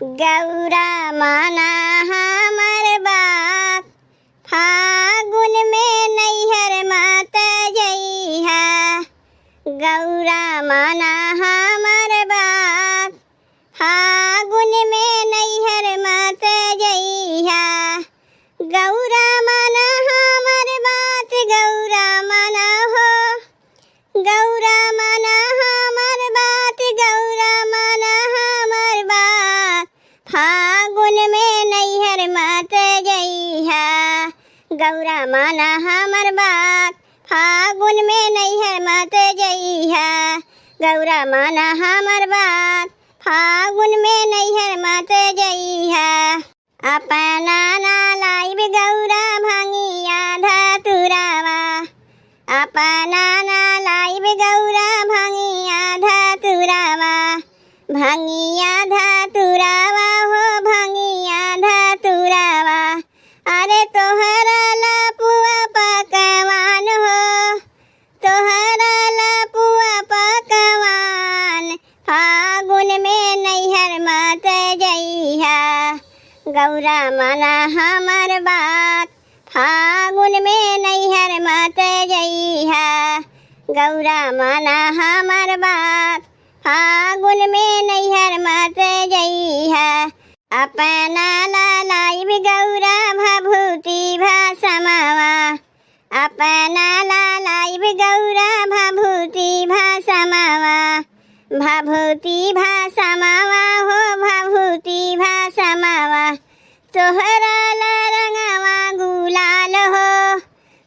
गौरा माना हमर बात, फागुन में नैहर मत जइहा। गौरा माना हमर बात, फागुन में नैहर मत जइहा। गौरा माना हमर बात, गौरा माना हो। गौरा माना हमर बात, गौरा माना हमर बात, फागुन में नैहर मत जइहा। गौरा माना हमर बात, फागुन में नैहर मत जइहा। गौरा माना हमर बात, फागुन में नैहर मत जइहा। अपना ना लाइब गौरा भंगिया धतुरावा, अपना ना लाइब गौरा भंगिया धतुरावा। भंगिया धतुरावा हो, भंगिया धतुरावा। अरे तोहरा लपुआ पकवान हो, तोहरा लपुआ पकवान, फागुन में नैहर मत जइहा। गौरा माना हमर बात, फागुन में नैहर मत जइहा। गौरा माना हमर बात, फागुन में नैहर मत जइहा। अपना ला लाइब गौरा भभूति भसमावा, अपना ला लाइब गौरा भभूति भसमावा। भभूति भसमावा हो, भभूति भसमावा। तोहरा ला रंगवा गुलाल हो,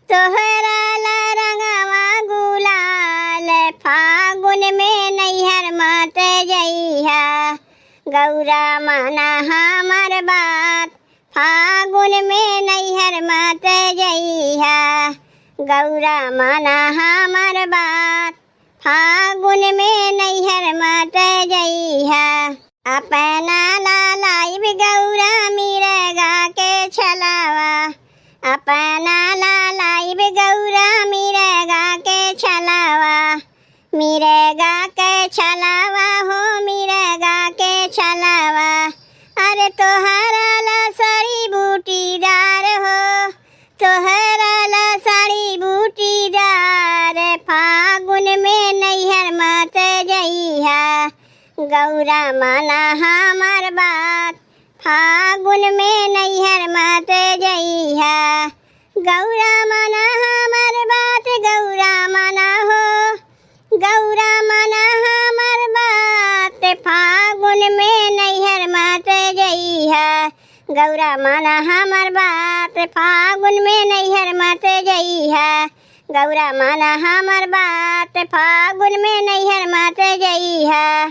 तोहरा ला रंगवा गुलाल, फागुन में नैहर मत जइहा। गौरा माना हमर बात, फागुन में नैहर मत जइहा। गौरा माना हमर बात, फागुन में नैहर मत जइहा। अपना ला लाइब गौरा मिर्गा के छलावा, अपना ला लाइब गौरा मिर्गा के छलावा। मिर्गा के छलावा हो, मिर्गा के छलावा। अरे तोहरा ला साड़ी बूटीदार हो, तोहरा ला साड़ी बूटीदार, फागुन में नैहर मत जइहा। गौरा माना हमर बात, फागुन में नैहर मत जइहा। गौरा माना हमर बात, गौरा माना हो। गौरा माना हमर बात, फागुन में नैहर मत जइहा। गौरा माना हमर बात, फागुन में नैहर मत जइहा। गौरा माना हमर बात, फागुन में नैहर मत जइहा।